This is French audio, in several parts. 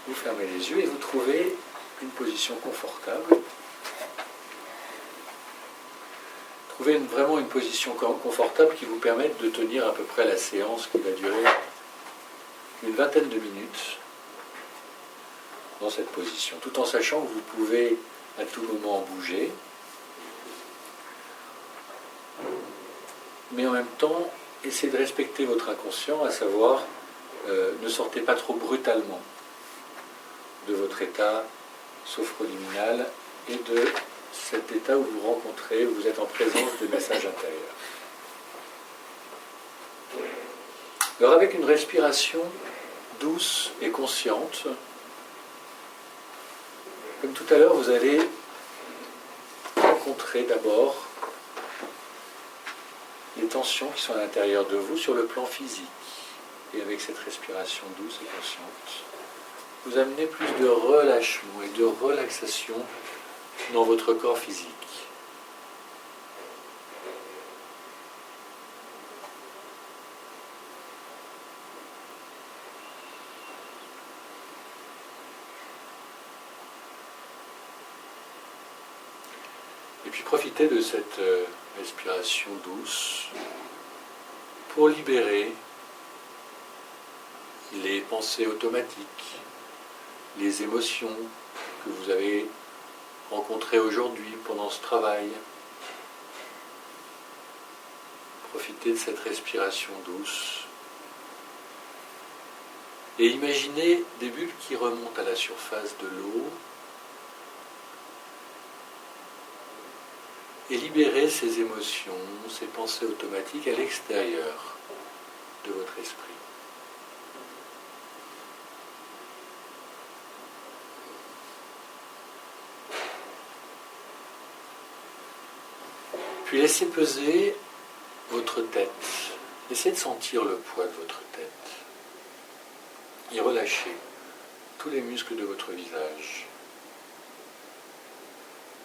Vous fermez les yeux et vous trouvez une position confortable. Trouvez vraiment une position confortable qui vous permette de tenir à peu près la séance qui va durer une vingtaine de minutes dans cette position, tout en sachant que vous pouvez à tout moment bouger, mais en même temps, essayez de respecter votre inconscient, à savoir, ne sortez pas trop brutalement de votre état sophroliminal et de cet état où vous rencontrez, où vous êtes en présence des messages intérieurs. Alors avec une respiration douce et consciente, comme tout à l'heure, vous allez rencontrer d'abord les tensions qui sont à l'intérieur de vous sur le plan physique. Et avec cette respiration douce et consciente, vous amenez plus de relâchement et de relaxation dans votre corps physique. Et puis profitez de cette respiration douce pour libérer les pensées automatiques, les émotions que vous avez rencontrées aujourd'hui pendant ce travail. Profitez de cette respiration douce et imaginez des bulles qui remontent à la surface de l'eau et libérez ces émotions, ces pensées automatiques à l'extérieur de votre esprit. Puis laissez peser votre tête. Essayez de sentir le poids de votre tête. Et relâchez tous les muscles de votre visage.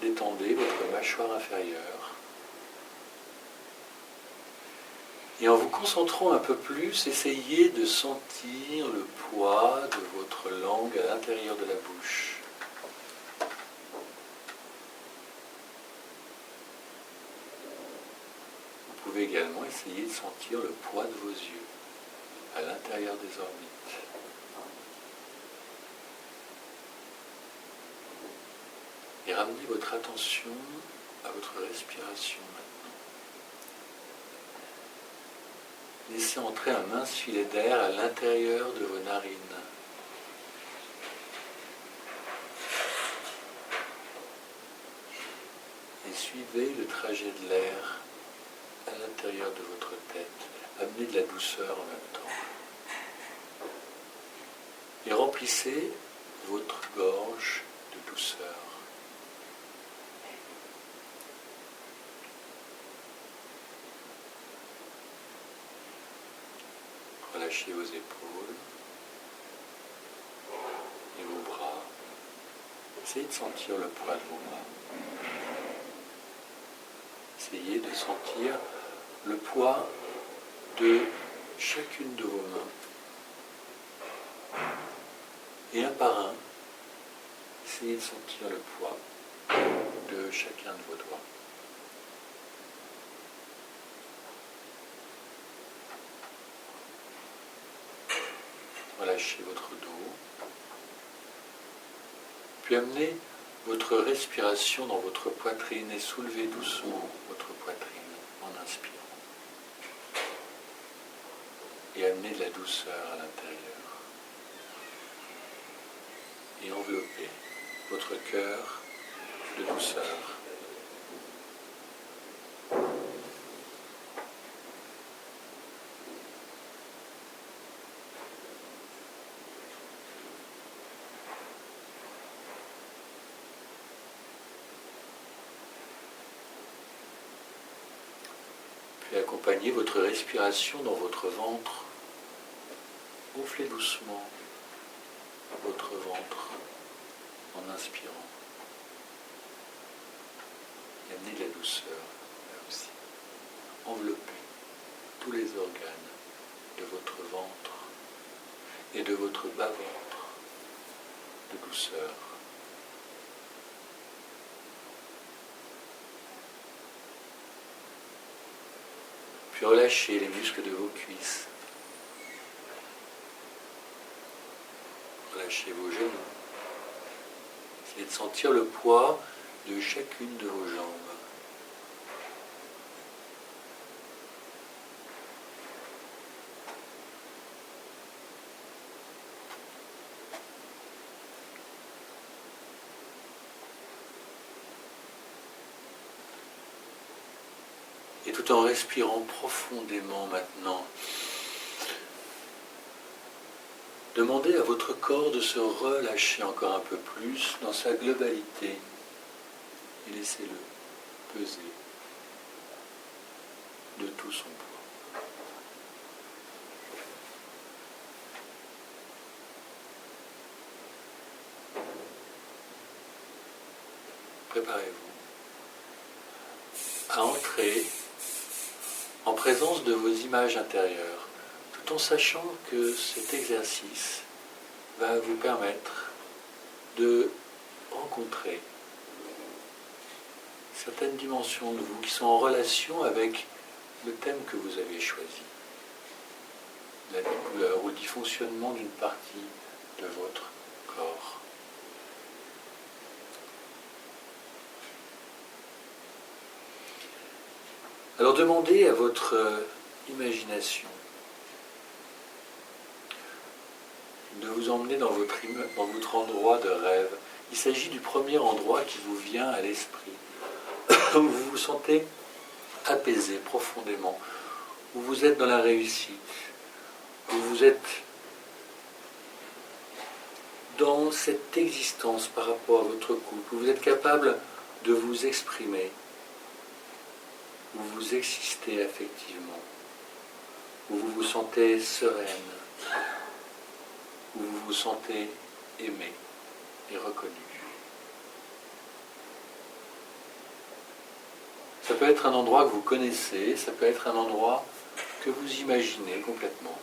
Détendez votre mâchoire inférieure. Et en vous concentrant un peu plus, essayez de sentir le poids de votre langue à l'intérieur de la bouche. Vous pouvez également essayer de sentir le poids de vos yeux à l'intérieur des orbites. Et ramenez votre attention à votre respiration maintenant. Laissez entrer un mince filet d'air à l'intérieur de vos narines. Et suivez le trajet de l'air à l'intérieur de votre tête. Amenez de la douceur en même temps. Et remplissez votre gorge de douceur. Relâchez vos épaules et vos bras. Essayez de sentir le poids de vos bras. Essayez de sentir le poids de chacune de vos mains. Et un par un, essayez de sentir le poids de chacun de vos doigts. Relâchez votre dos. Puis amenez votre respiration dans votre poitrine et soulevez doucement votre poitrine en inspirant. Et amenez de la douceur à l'intérieur. Et enveloppez votre cœur de douceur. Puis accompagnez votre respiration dans votre ventre. Gonflez doucement votre ventre en inspirant. Et amenez de la douceur là aussi. Enveloppez tous les organes de votre ventre et de votre bas-ventre de douceur. Puis relâchez les muscles de vos cuisses. Relâchez vos genoux. Essayez de sentir le poids de chacune de vos jambes. Et tout en respirant profondément maintenant, demandez à votre corps de se relâcher encore un peu plus dans sa globalité et laissez-le peser de tout son poids. Préparez-vous à entrer en présence de vos images intérieures, tout en sachant que cet exercice va vous permettre de rencontrer certaines dimensions de vous qui sont en relation avec le thème que vous avez choisi, la couleur ou le dysfonctionnement d'une partie de votre corps. Alors demandez à votre imagination de vous emmener dans votre endroit de rêve. Il s'agit du premier endroit qui vous vient à l'esprit, où vous vous sentez apaisé profondément, où vous êtes dans la réussite, où vous êtes dans cette existence par rapport à votre couple, où vous êtes capable de vous exprimer, où vous existez affectivement, où vous vous sentez sereine, où vous vous sentez aimé et reconnu. Ça peut être un endroit que vous connaissez, ça peut être un endroit que vous imaginez complètement.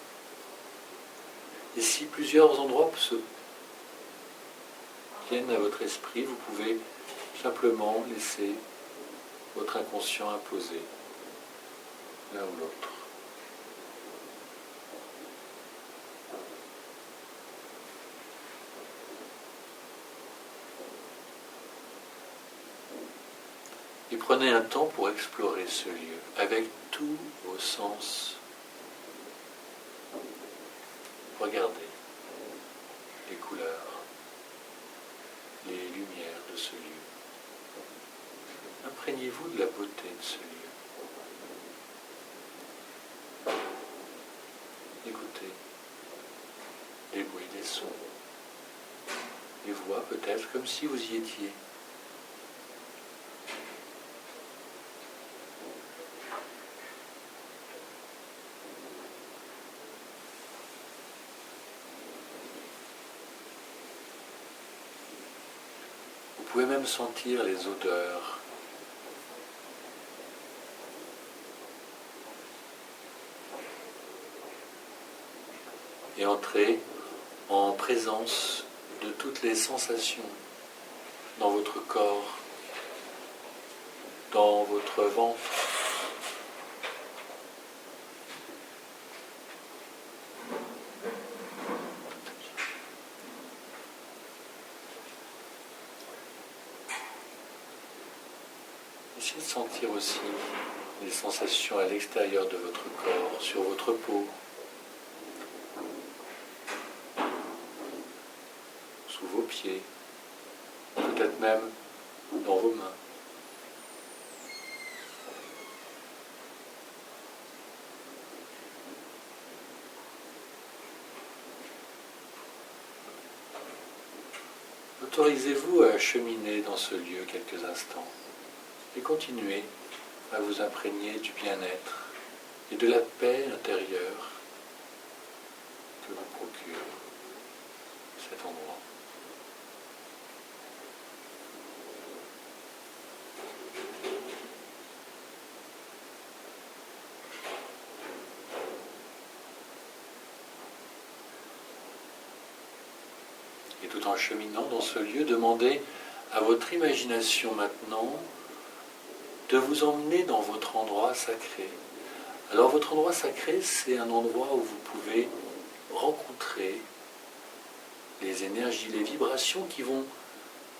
Et si plusieurs endroits viennent à votre esprit, vous pouvez simplement laisser votre inconscient imposer l'un ou l'autre. Et prenez un temps pour explorer ce lieu avec tous vos sens. Regardez les couleurs, les lumières de ce lieu. Imprégnez-vous de la beauté de ce lieu. Écoutez les bruits, des sons, les voix peut-être comme si vous y étiez. Vous pouvez même sentir les odeurs. Et entrer en présence de toutes les sensations dans votre corps, dans votre ventre. Essayez de sentir aussi les sensations à l'extérieur de votre corps, sur votre peau, sous vos pieds, peut-être même dans vos mains. Autorisez-vous à cheminer dans ce lieu quelques instants et continuez à vous imprégner du bien-être et de la paix intérieure que vous procure cet endroit. Et tout en cheminant dans ce lieu, demandez à votre imagination maintenant de vous emmener dans votre endroit sacré. Alors votre endroit sacré, c'est un endroit où vous pouvez rencontrer les énergies, les vibrations qui vont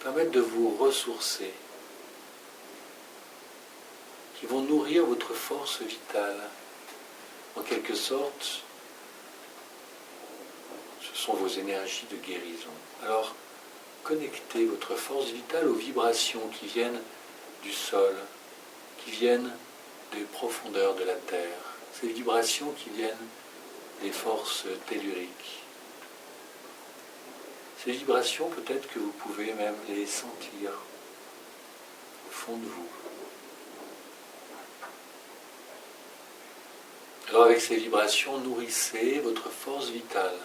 permettre de vous ressourcer, qui vont nourrir votre force vitale. En quelque sorte, ce sont vos énergies de guérison. Alors, connectez votre force vitale aux vibrations qui viennent du sol, qui viennent des profondeurs de la terre, ces vibrations qui viennent des forces telluriques. Ces vibrations, peut-être que vous pouvez même les sentir au fond de vous. Alors avec ces vibrations, nourrissez votre force vitale.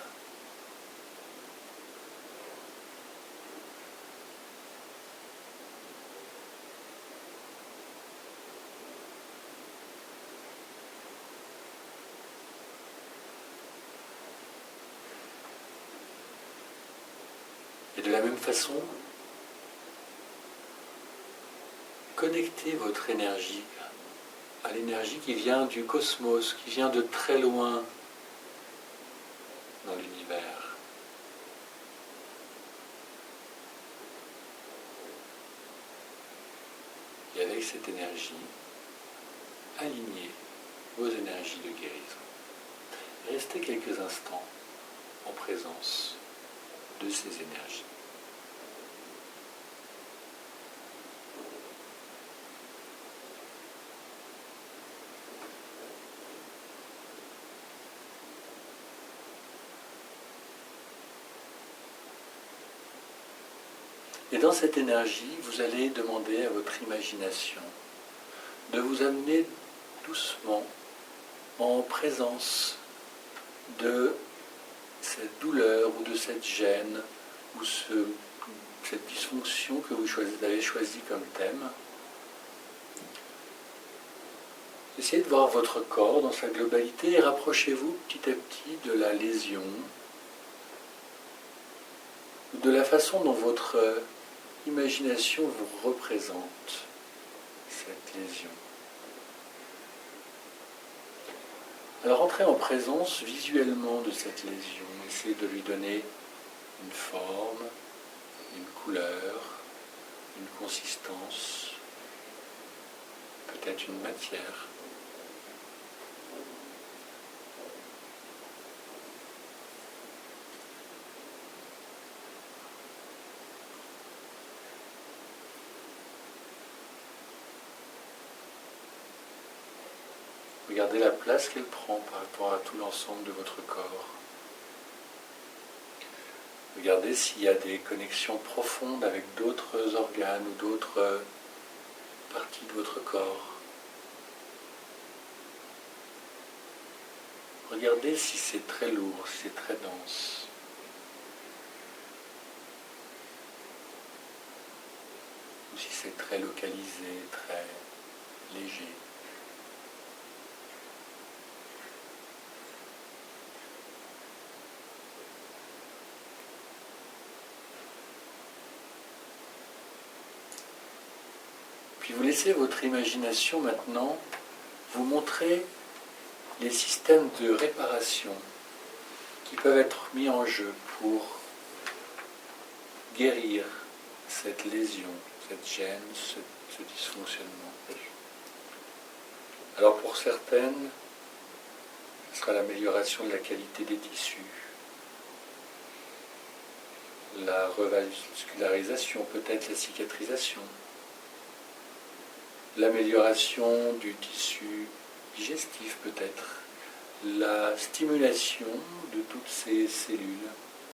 Et de la même façon, connectez votre énergie à l'énergie qui vient du cosmos, qui vient de très loin dans l'univers. Et avec cette énergie, alignez vos énergies de guérison. Restez quelques instants en présence de ces énergies. Et dans cette énergie, vous allez demander à votre imagination de vous amener doucement en présence de cette douleur ou de cette gêne ou cette dysfonction que vous avez choisi comme thème. Essayez de voir votre corps dans sa globalité et rapprochez-vous petit à petit de la lésion ou de la façon dont votre imagination vous représente cette lésion. Alors entrez en présence visuellement de cette lésion, essayez de lui donner une forme, une couleur, une consistance, peut-être une matière. Regardez la place qu'elle prend par rapport à tout l'ensemble de votre corps. Regardez s'il y a des connexions profondes avec d'autres organes ou d'autres parties de votre corps. Regardez si c'est très lourd, si c'est très dense. Ou si c'est très localisé, très léger. Puis vous laissez votre imagination maintenant vous montrer les systèmes de réparation qui peuvent être mis en jeu pour guérir cette lésion, cette gêne, ce dysfonctionnement. Alors pour certaines, ce sera l'amélioration de la qualité des tissus, la revascularisation, peut-être la cicatrisation, l'amélioration du tissu digestif peut-être, la stimulation de toutes ces cellules